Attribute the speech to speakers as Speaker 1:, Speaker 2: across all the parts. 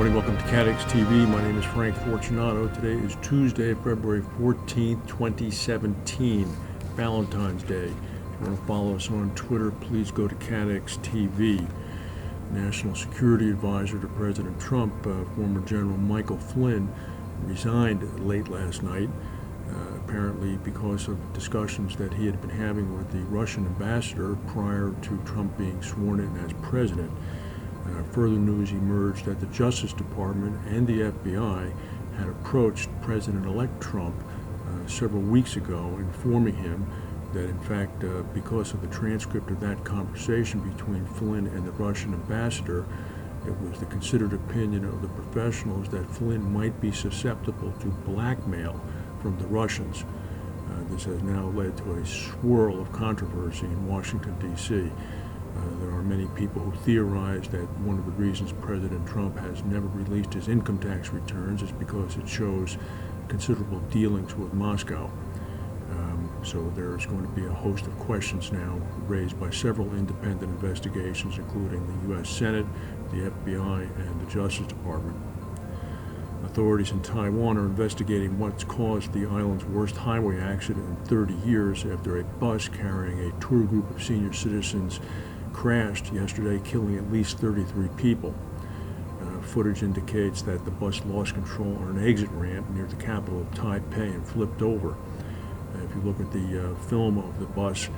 Speaker 1: morning. Welcome to CATEX TV. My name is Frank Fortunato. Today is Tuesday, February 14th, 2017, Valentine's Day. If you want to follow us on Twitter, please go to CATEX TV. National Security Advisor to President Trump, former General Michael Flynn, resigned late last night, apparently because of discussions that he had been having with the Russian ambassador prior to Trump being sworn in as president. Further news emerged that the Justice Department and the FBI had approached President-elect Trump several weeks ago, informing him that, in fact, because of the transcript of that conversation between Flynn and the Russian ambassador, it was the considered opinion of the professionals that Flynn might be susceptible to blackmail from the Russians. This has now led to a swirl of controversy in Washington, D.C. There are many people who theorize that one of the reasons President Trump has never released his income tax returns is because it shows considerable dealings with Moscow. So there's going to be a host of questions now raised by several independent investigations, including the U.S. Senate, the FBI, and the Justice Department. Authorities in Taiwan are investigating what's caused the island's worst highway accident in 30 years after a bus carrying a tour group of senior citizens crashed yesterday, killing at least 33 people. Footage indicates that the bus lost control on an exit ramp near the capital of Taipei and flipped over. If you look at the film of the bus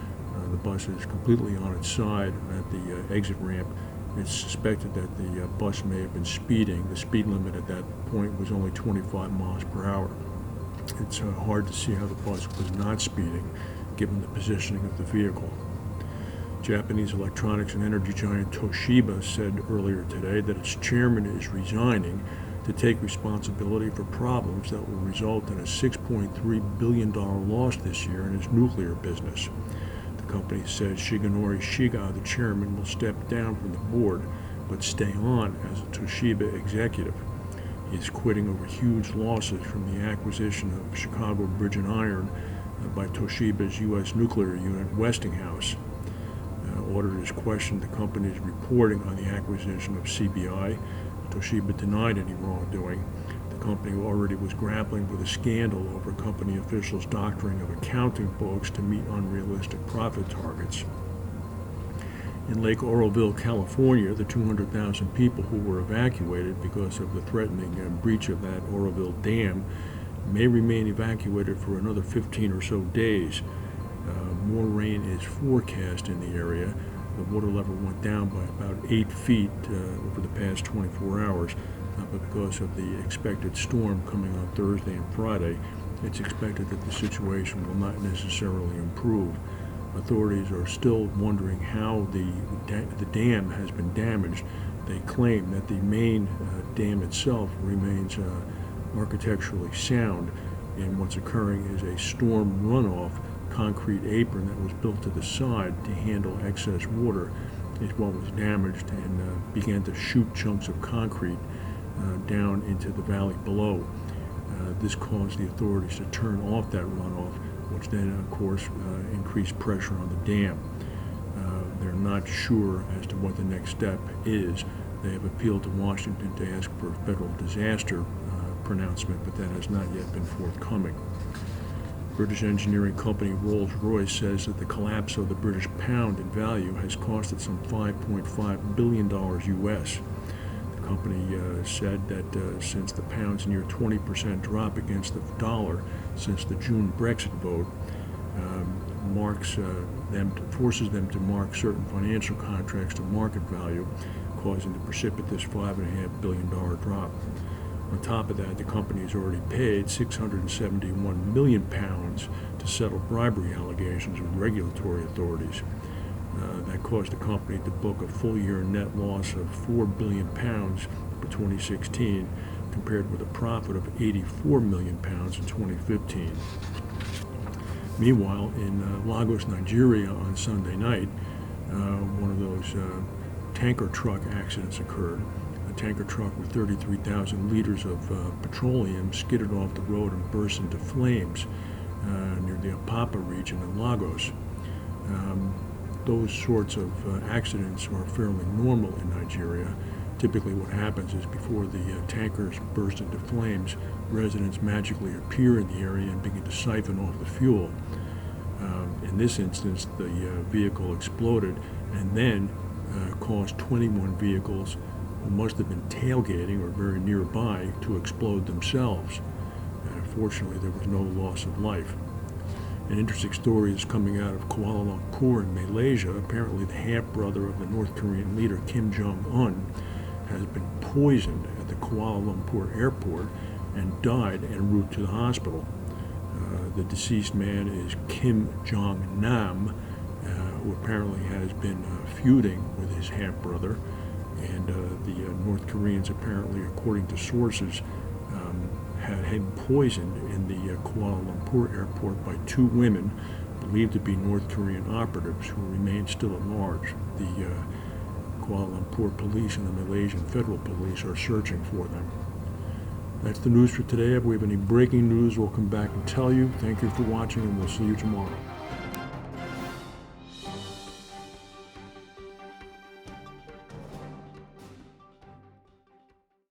Speaker 1: is completely on its side at the exit ramp. It's suspected that the bus may have been speeding. The speed limit at that point was only 25 miles per hour. It's hard to see how the bus was not speeding, given the positioning of the vehicle. Japanese electronics and energy giant Toshiba said earlier today that its chairman is resigning to take responsibility for problems that will result in a $6.3 billion loss this year in its nuclear business. The company says Shigenori Shiga, the chairman, will step down from the board but stay on as a Toshiba executive. He is quitting over huge losses from the acquisition of Chicago Bridge and Iron by Toshiba's U.S. nuclear unit, Westinghouse. Auditors questioned the company's reporting on the acquisition of CBI. Toshiba denied any wrongdoing. The company already was grappling with a scandal over company officials' doctoring of accounting books to meet unrealistic profit targets. In Lake Oroville, California, the 200,000 people who were evacuated because of the threatening breach of that Oroville Dam may remain evacuated for another 15 or so days. More rain is forecast in the area. The water level went down by about 8 feet over the past 24 hours, but because of the expected storm coming on Thursday and Friday, it's expected that the situation will not necessarily improve. Authorities are still wondering how the dam has been damaged. They claim that the main dam itself remains architecturally sound, and what's occurring is a storm runoff concrete apron that was built to the side to handle excess water is what was damaged and began to shoot chunks of concrete down into the valley below. This caused the authorities to turn off that runoff, which then, of course, increased pressure on the dam. They're not sure as to what the next step is. They have appealed to Washington to ask for a federal disaster pronouncement, but that has not yet been forthcoming. British engineering company Royce says that the collapse of the British pound in value has cost it some $5.5 billion U.S. The company said that since the pound's near 20% drop against the dollar since the June Brexit vote forces them to mark certain financial contracts to market value, causing the precipitous $5.5 billion drop. On top of that, the company has already paid £671 million to settle bribery allegations with regulatory authorities. That caused the company to book a full-year net loss of £4 billion for 2016, compared with a profit of £84 million in 2015. Meanwhile, in Lagos, Nigeria, on Sunday night, one of those tanker truck accidents occurred. A tanker truck with 33,000 liters of petroleum skidded off the road and burst into flames near the Apapa region in Lagos. Those sorts of accidents are fairly normal in Nigeria. Typically what happens is before the tankers burst into flames, residents magically appear in the area and begin to siphon off the fuel. In this instance, the vehicle exploded and then caused 21 vehicles who must have been tailgating or very nearby to explode themselves. Fortunately, there was no loss of life. An interesting story is coming out of Kuala Lumpur in Malaysia. Apparently, the half-brother of the North Korean leader, Kim Jong-un, has been poisoned at the Kuala Lumpur airport and died en route to the hospital. The deceased man is Kim Jong-nam, who apparently has been feuding with his half-brother. And the North Koreans apparently, according to sources, had him poisoned in the Kuala Lumpur airport by two women believed to be North Korean operatives who remain still at large. The Kuala Lumpur police and the Malaysian federal police are searching for them. That's the news for today. If we have any breaking news, we'll come back and tell you. Thank you for watching, and we'll see you tomorrow.